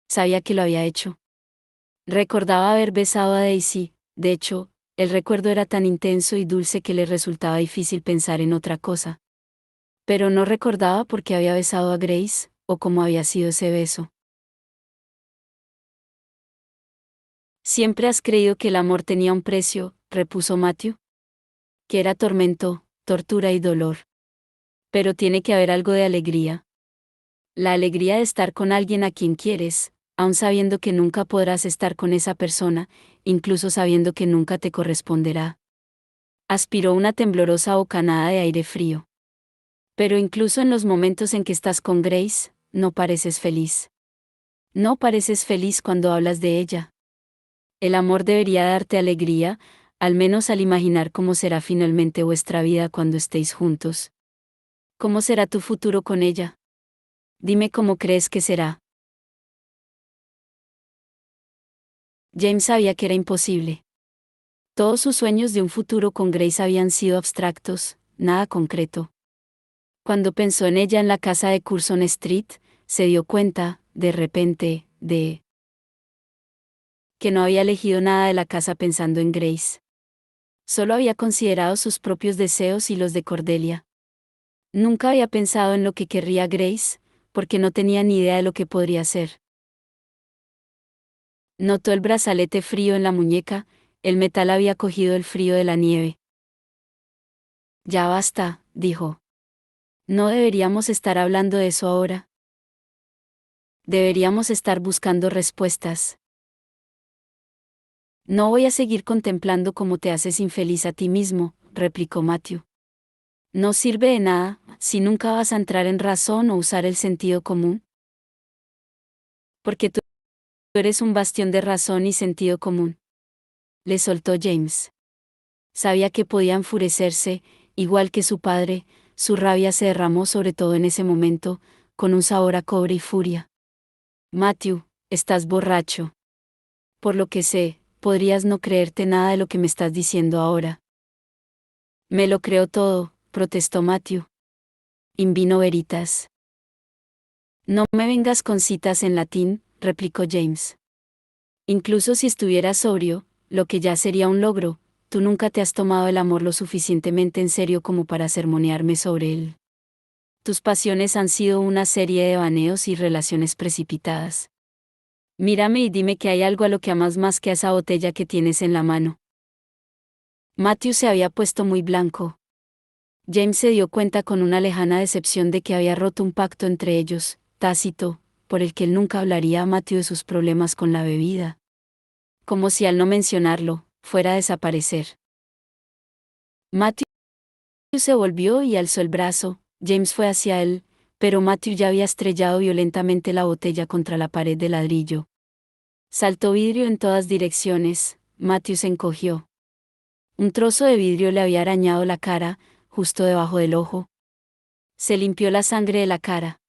Sabía que lo había hecho. Recordaba haber besado a Daisy, de hecho, el recuerdo era tan intenso y dulce que le resultaba difícil pensar en otra cosa. Pero no recordaba por qué había besado a Grace, o cómo había sido ese beso. Siempre has creído que el amor tenía un precio, repuso Matthew. Que era tormento, tortura y dolor. Pero tiene que haber algo de alegría. La alegría de estar con alguien a quien quieres, aun sabiendo que nunca podrás estar con esa persona, incluso sabiendo que nunca te corresponderá. Aspiró una temblorosa bocanada de aire frío. Pero incluso en los momentos en que estás con Grace, no pareces feliz. No pareces feliz cuando hablas de ella. El amor debería darte alegría, al menos al imaginar cómo será finalmente vuestra vida cuando estéis juntos. ¿Cómo será tu futuro con ella? Dime cómo crees que será. James sabía que era imposible. Todos sus sueños de un futuro con Grace habían sido abstractos, nada concreto. Cuando pensó en ella en la casa de Curzon Street, se dio cuenta, de repente, de que no había elegido nada de la casa pensando en Grace. Solo había considerado sus propios deseos y los de Cordelia. Nunca había pensado en lo que querría Grace, porque no tenía ni idea de lo que podría ser. Notó el brazalete frío en la muñeca, el metal había cogido el frío de la nieve. Ya basta, dijo. No deberíamos estar hablando de eso ahora. Deberíamos estar buscando respuestas. No voy a seguir contemplando cómo te haces infeliz a ti mismo, replicó Matthew. No sirve de nada, si nunca vas a entrar en razón o usar el sentido común. Porque tú eres un bastión de razón y sentido común. Le soltó James. Sabía que podía enfurecerse, igual que su padre, su rabia se derramó sobre todo en ese momento, con un sabor a cobre y furia. Matthew, estás borracho. Por lo que sé, podrías no creerte nada de lo que me estás diciendo ahora. Me lo creo todo, protestó Matthew. In vino veritas. No me vengas con citas en latín, replicó James. Incluso si estuvieras sobrio, lo que ya sería un logro, tú nunca te has tomado el amor lo suficientemente en serio como para sermonearme sobre él. Tus pasiones han sido una serie de baneos y relaciones precipitadas. Mírame y dime que hay algo a lo que amas más que a esa botella que tienes en la mano. Matthew se había puesto muy blanco. James se dio cuenta con una lejana decepción de que había roto un pacto entre ellos, tácito, por el que él nunca hablaría a Matthew de sus problemas con la bebida. Como si al no mencionarlo, fuera a desaparecer. Matthew se volvió y alzó el brazo. James fue hacia él, pero Matthew ya había estrellado violentamente la botella contra la pared de ladrillo. Saltó vidrio en todas direcciones. Matthew se encogió. Un trozo de vidrio le había arañado la cara, justo debajo del ojo. Se limpió la sangre de la cara.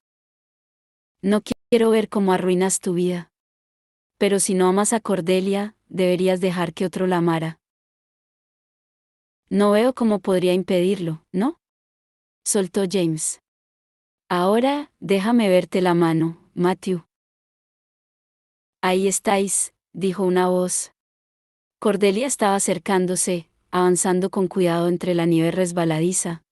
No quiero ver cómo arruinas tu vida. Pero si no amas a Cordelia, deberías dejar que otro la amara. No veo cómo podría impedirlo, ¿no? Soltó James. Ahora, déjame verte la mano, Matthew. Ahí estáis, dijo una voz. Cordelia estaba acercándose, avanzando con cuidado entre la nieve resbaladiza.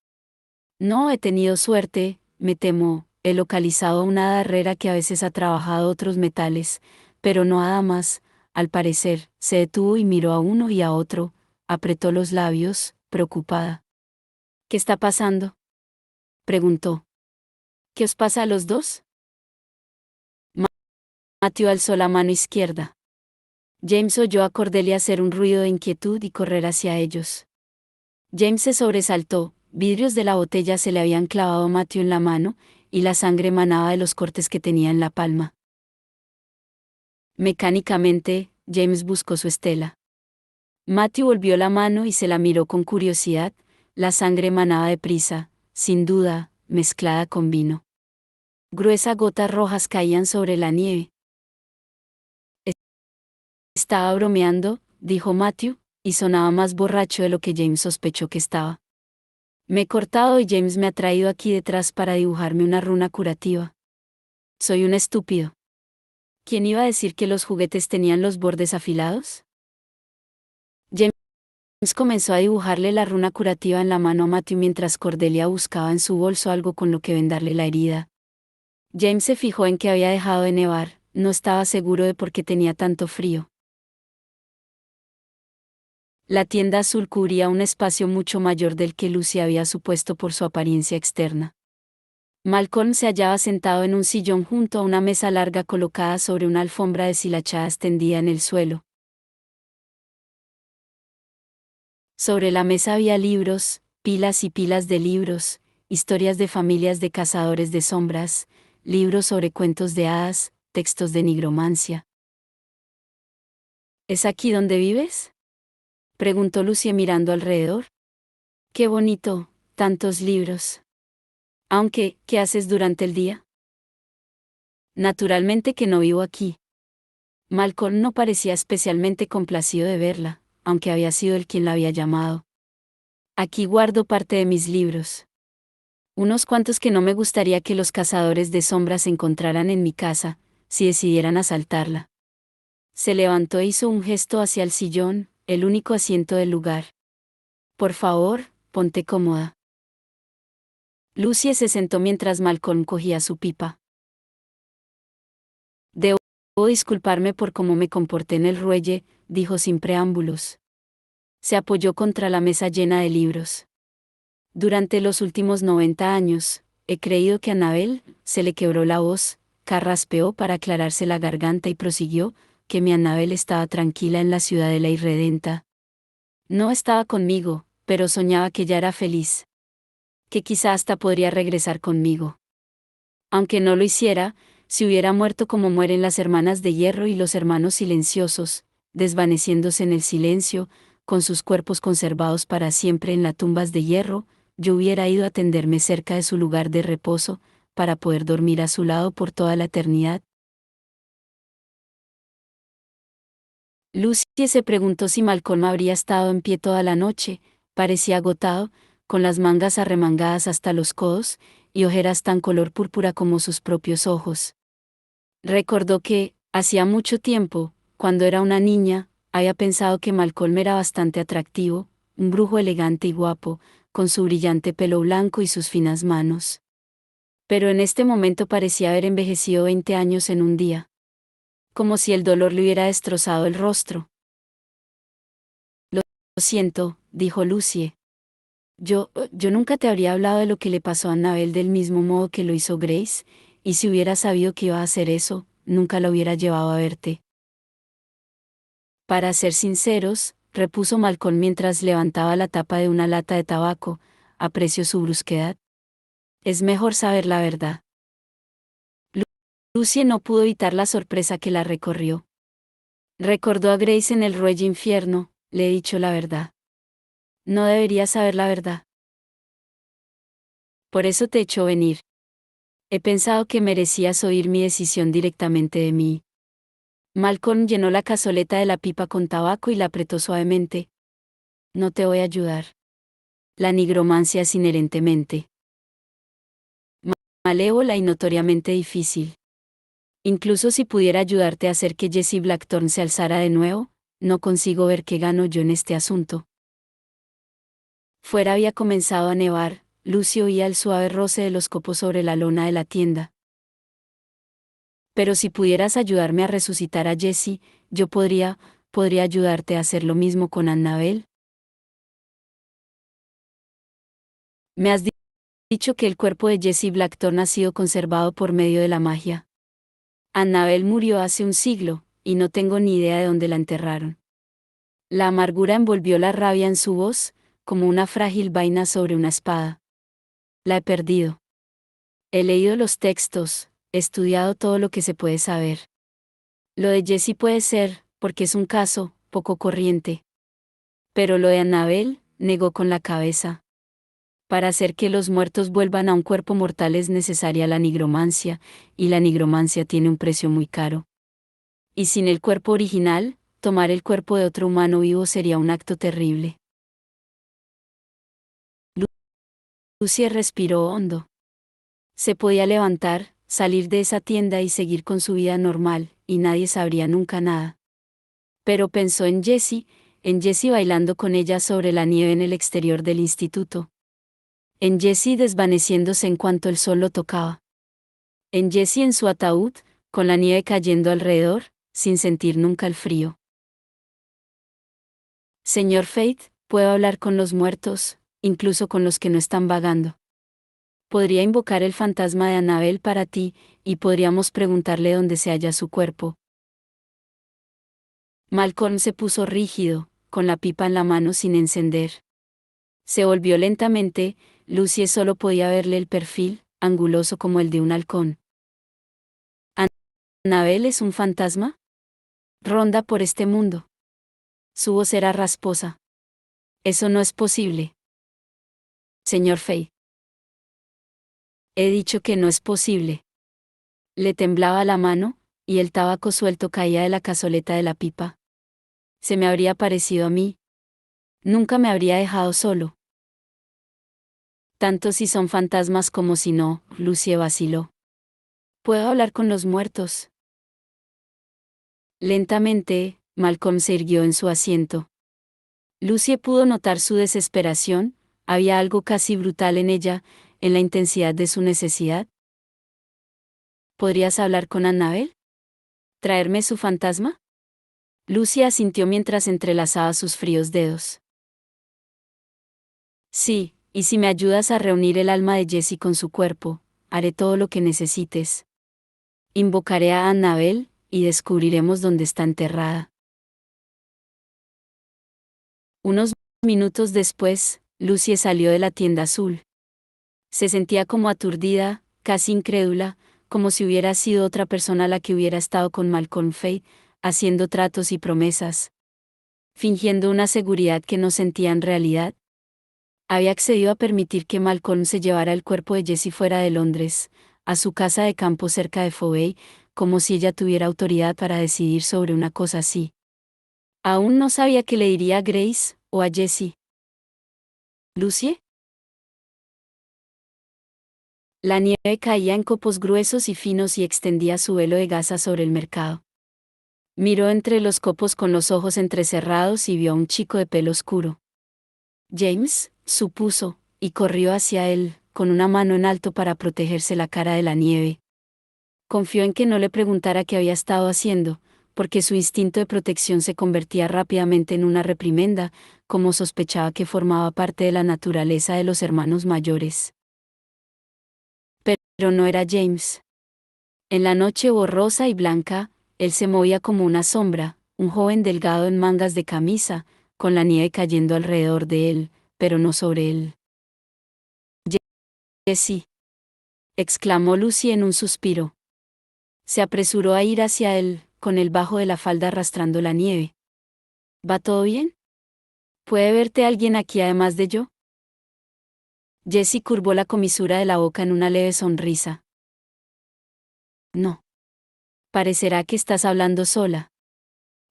No he tenido suerte, me temo, he localizado a una hada herrera que a veces ha trabajado otros metales, pero no a damas, al parecer, se detuvo y miró a uno y a otro, apretó los labios, preocupada. ¿Qué está pasando? Preguntó. ¿Qué os pasa a los dos? Matthew alzó la mano izquierda. James oyó a Cordelia hacer un ruido de inquietud y correr hacia ellos. James se sobresaltó, vidrios de la botella se le habían clavado a Matthew en la mano, y la sangre manaba de los cortes que tenía en la palma. Mecánicamente, James buscó su estela. Matthew volvió la mano y se la miró con curiosidad, la sangre manaba deprisa, sin duda, mezclada con vino. Gruesas gotas rojas caían sobre la nieve. Estaba bromeando, dijo Matthew, y sonaba más borracho de lo que James sospechó que estaba. Me he cortado y James me ha traído aquí detrás para dibujarme una runa curativa. Soy un estúpido. ¿Quién iba a decir que los juguetes tenían los bordes afilados? James comenzó a dibujarle la runa curativa en la mano a Matthew mientras Cordelia buscaba en su bolso algo con lo que vendarle la herida. James se fijó en que había dejado de nevar, no estaba seguro de por qué tenía tanto frío. La tienda azul cubría un espacio mucho mayor del que Lucy había supuesto por su apariencia externa. Malcolm se hallaba sentado en un sillón junto a una mesa larga colocada sobre una alfombra deshilachada extendida en el suelo. Sobre la mesa había libros, pilas y pilas de libros, historias de familias de cazadores de sombras, libros sobre cuentos de hadas, textos de nigromancia. ¿Es aquí donde vives?, preguntó Lucy mirando alrededor. Qué bonito, tantos libros. Aunque, ¿qué haces durante el día? Naturalmente que no vivo aquí. Malcolm no parecía especialmente complacido de verla, aunque había sido él quien la había llamado. Aquí guardo parte de mis libros. Unos cuantos que no me gustaría que los cazadores de sombras encontraran en mi casa, si decidieran asaltarla. Se levantó e hizo un gesto hacia el sillón, el único asiento del lugar. Por favor, ponte cómoda. Lucy se sentó mientras Malcolm cogía su pipa. Debo disculparme por cómo me comporté en el ruelle, dijo sin preámbulos. Se apoyó contra la mesa llena de libros. Durante los últimos 90 años, he creído que a Annabel se le quebró la voz, carraspeó para aclararse la garganta y prosiguió, que mi Annabel estaba tranquila en la ciudadela irredenta. No estaba conmigo, pero soñaba que ya era feliz. Que quizá hasta podría regresar conmigo. Aunque no lo hiciera, si hubiera muerto como mueren las hermanas de hierro y los hermanos silenciosos, desvaneciéndose en el silencio, con sus cuerpos conservados para siempre en las tumbas de hierro, yo hubiera ido a tenderme cerca de su lugar de reposo, para poder dormir a su lado por toda la eternidad. Lucy se preguntó si Malcolm habría estado en pie toda la noche, parecía agotado, con las mangas arremangadas hasta los codos, y ojeras tan color púrpura como sus propios ojos. Recordó que, hacía mucho tiempo, cuando era una niña, había pensado que Malcolm era bastante atractivo, un brujo elegante y guapo, con su brillante pelo blanco y sus finas manos. Pero en este momento parecía haber envejecido 20 años en un día. Como si el dolor le hubiera destrozado el rostro. Lo siento, dijo Lucy. Yo nunca te habría hablado de lo que le pasó a Annabel del mismo modo que lo hizo Grace, y si hubiera sabido que iba a hacer eso, nunca la hubiera llevado a verte. Para ser sinceros, repuso Malcolm mientras levantaba la tapa de una lata de tabaco, aprecio su brusquedad. Es mejor saber la verdad. Lucy no pudo evitar la sorpresa que la recorrió. Recordó a Grace en el ruelle infierno, le he dicho la verdad. No debería saber la verdad. Por eso te echó venir. He pensado que merecías oír mi decisión directamente de mí. Malcolm llenó la cazoleta de la pipa con tabaco y la apretó suavemente. No te voy a ayudar. La nigromancia es inherentemente malévola y notoriamente difícil. Incluso si pudiera ayudarte a hacer que Jesse Blackthorne se alzara de nuevo, no consigo ver qué gano yo en este asunto. Fuera había comenzado a nevar, Lucy oía el suave roce de los copos sobre la lona de la tienda. Pero si pudieras ayudarme a resucitar a Jesse, yo podría ayudarte a hacer lo mismo con Annabel. Me has dicho que el cuerpo de Jesse Blackthorne ha sido conservado por medio de la magia. Annabel murió hace un siglo, y no tengo ni idea de dónde la enterraron. La amargura envolvió la rabia en su voz, como una frágil vaina sobre una espada. La he perdido. He leído los textos, he estudiado todo lo que se puede saber. Lo de Jesse puede ser, porque es un caso, poco corriente. Pero lo de Annabel, negó con la cabeza. Para hacer que los muertos vuelvan a un cuerpo mortal es necesaria la nigromancia, y la nigromancia tiene un precio muy caro. Y sin el cuerpo original, tomar el cuerpo de otro humano vivo sería un acto terrible. Lucy respiró hondo. Se podía levantar, salir de esa tienda y seguir con su vida normal, y nadie sabría nunca nada. Pero pensó en Jessie bailando con ella sobre la nieve en el exterior del instituto. En Jessie desvaneciéndose en cuanto el sol lo tocaba. En Jessie en su ataúd, con la nieve cayendo alrededor, sin sentir nunca el frío. Señor Fate, puedo hablar con los muertos, incluso con los que no están vagando. Podría invocar el fantasma de Annabel para ti, y podríamos preguntarle dónde se halla su cuerpo. Malcolm se puso rígido, con la pipa en la mano sin encender. Se volvió lentamente, Lucy solo podía verle el perfil, anguloso como el de un halcón. ¿Annabel es un fantasma? Ronda por este mundo. Su voz era rasposa. Eso no es posible. Señor Fay. He dicho que no es posible. Le temblaba la mano, y el tabaco suelto caía de la cazoleta de la pipa. Se me habría parecido a mí. Nunca me habría dejado solo. Tanto si son fantasmas como si no, Lucy vaciló. ¿Puedo hablar con los muertos? Lentamente, Malcolm se irguió en su asiento. Lucy pudo notar su desesperación, había algo casi brutal en ella, en la intensidad de su necesidad. ¿Podrías hablar con Annabel? ¿Traerme su fantasma? Lucy asintió mientras entrelazaba sus fríos dedos. Sí, y si me ayudas a reunir el alma de Jessie con su cuerpo, haré todo lo que necesites. Invocaré a Annabel, y descubriremos dónde está enterrada. Unos minutos después, Lucy salió de la tienda azul. Se sentía como aturdida, casi incrédula, como si hubiera sido otra persona la que hubiera estado con Malcolm Fay, haciendo tratos y promesas. Fingiendo una seguridad que no sentía en realidad. Había accedido a permitir que Malcolm se llevara el cuerpo de Jessie fuera de Londres, a su casa de campo cerca de Fowey, como si ella tuviera autoridad para decidir sobre una cosa así. Aún no sabía qué le diría a Grace, o a Jessie. ¿Lucie? La nieve caía en copos gruesos y finos y extendía su velo de gasa sobre el mercado. Miró entre los copos con los ojos entrecerrados y vio a un chico de pelo oscuro. James, supuso, y corrió hacia él, con una mano en alto para protegerse la cara de la nieve. Confió en que no le preguntara qué había estado haciendo, porque su instinto de protección se convertía rápidamente en una reprimenda, como sospechaba que formaba parte de la naturaleza de los hermanos mayores. Pero no era James. En la noche borrosa y blanca, él se movía como una sombra, un joven delgado en mangas de camisa, con la nieve cayendo alrededor de él, pero no sobre él. Jessie, exclamó Lucy en un suspiro. Se apresuró a ir hacia él, con el bajo de la falda arrastrando la nieve. ¿Va todo bien? ¿Puede verte alguien aquí además de yo? Jessie curvó la comisura de la boca en una leve sonrisa. No. Parecerá que estás hablando sola.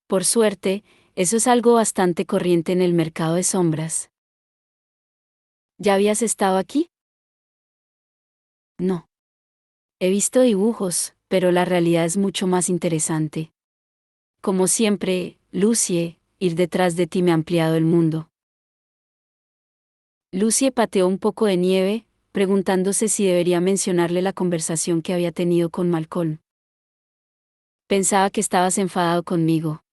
Por suerte, eso es algo bastante corriente en el mercado de sombras. ¿Ya habías estado aquí? No. He visto dibujos, pero la realidad es mucho más interesante. Como siempre, Lucie, ir detrás de ti me ha ampliado el mundo. Lucie pateó un poco de nieve, preguntándose si debería mencionarle la conversación que había tenido con Malcolm. Pensaba que estabas enfadado conmigo.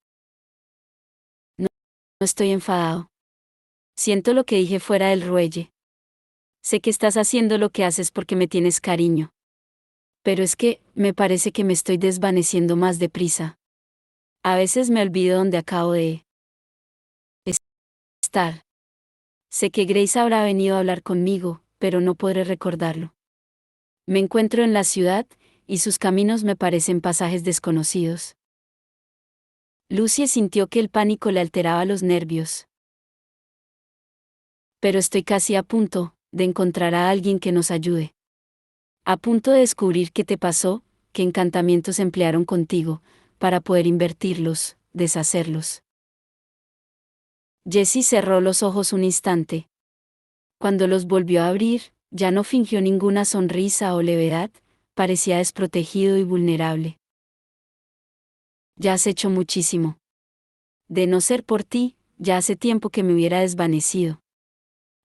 No, no estoy enfadado. Siento lo que dije fuera del ruelle. Sé que estás haciendo lo que haces porque me tienes cariño. Pero es que, me parece que me estoy desvaneciendo más deprisa. A veces me olvido dónde acabo de estar. Sé que Grace habrá venido a hablar conmigo, pero no podré recordarlo. Me encuentro en la ciudad, y sus caminos me parecen pasajes desconocidos. Lucy sintió que el pánico le alteraba los nervios. Pero estoy casi a punto de encontrar a alguien que nos ayude. A punto de descubrir qué te pasó, qué encantamientos emplearon contigo, para poder invertirlos, deshacerlos. Jessie cerró los ojos un instante. Cuando los volvió a abrir, ya no fingió ninguna sonrisa o levedad, parecía desprotegido y vulnerable. Ya has hecho muchísimo. De no ser por ti, ya hace tiempo que me hubiera desvanecido.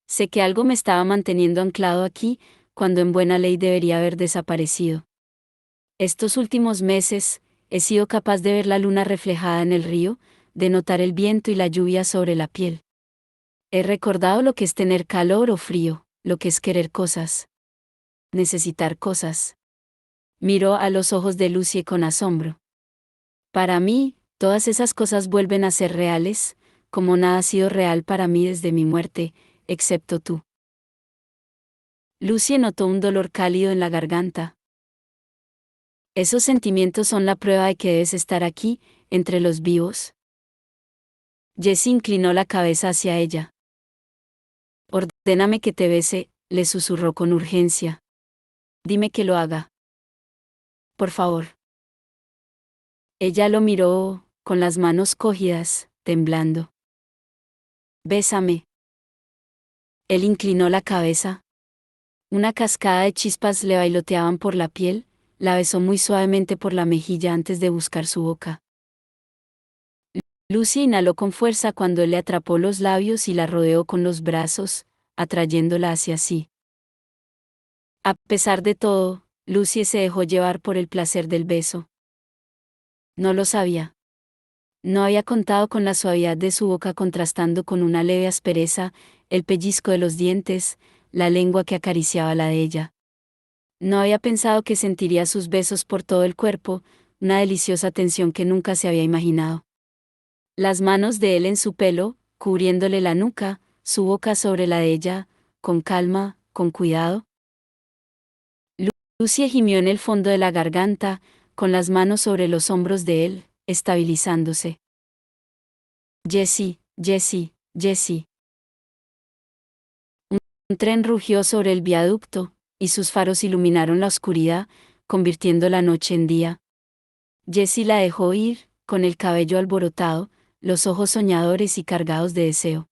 Sé que algo me estaba manteniendo anclado aquí, cuando en buena ley debería haber desaparecido. Estos últimos meses, he sido capaz de ver la luna reflejada en el río, de notar el viento y la lluvia sobre la piel. He recordado lo que es tener calor o frío, lo que es querer cosas. Necesitar cosas. Miró a los ojos de Lucy con asombro. Para mí, todas esas cosas vuelven a ser reales, como nada ha sido real para mí desde mi muerte, excepto tú. Lucy notó un dolor cálido en la garganta. ¿Esos sentimientos son la prueba de que debes estar aquí, entre los vivos? Jessie inclinó la cabeza hacia ella. Ordéname que te bese, le susurró con urgencia. Dime que lo haga. Por favor. Ella lo miró, con las manos cogidas, temblando. Bésame. Él inclinó la cabeza. Una cascada de chispas le bailoteaban por la piel, la besó muy suavemente por la mejilla antes de buscar su boca. Lucy inhaló con fuerza cuando él le atrapó los labios y la rodeó con los brazos, atrayéndola hacia sí. A pesar de todo, Lucy se dejó llevar por el placer del beso. No lo sabía. No había contado con la suavidad de su boca contrastando con una leve aspereza, el pellizco de los dientes, la lengua que acariciaba la de ella. No había pensado que sentiría sus besos por todo el cuerpo, una deliciosa tensión que nunca se había imaginado. Las manos de él en su pelo, cubriéndole la nuca, su boca sobre la de ella, con calma, con cuidado. Lucy gimió en el fondo de la garganta, con las manos sobre los hombros de él, estabilizándose. Jessie, Jessie, Jessie. Un tren rugió sobre el viaducto, y sus faros iluminaron la oscuridad, convirtiendo la noche en día. Jessie la dejó ir, con el cabello alborotado, los ojos soñadores y cargados de deseo.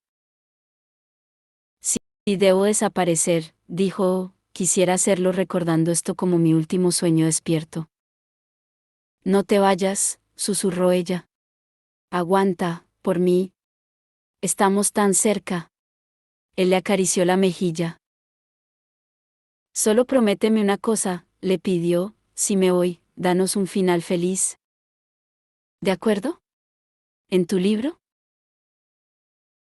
Si debo desaparecer, dijo, quisiera hacerlo recordando esto como mi último sueño despierto. No te vayas, susurró ella. Aguanta, por mí. Estamos tan cerca. Él le acarició la mejilla. Solo prométeme una cosa, le pidió, si me voy, danos un final feliz. ¿De acuerdo? ¿En tu libro?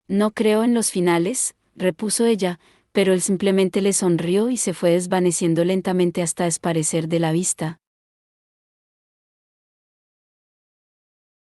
No creo en los finales, repuso ella, pero él simplemente le sonrió y se fue desvaneciendo lentamente hasta desaparecer de la vista.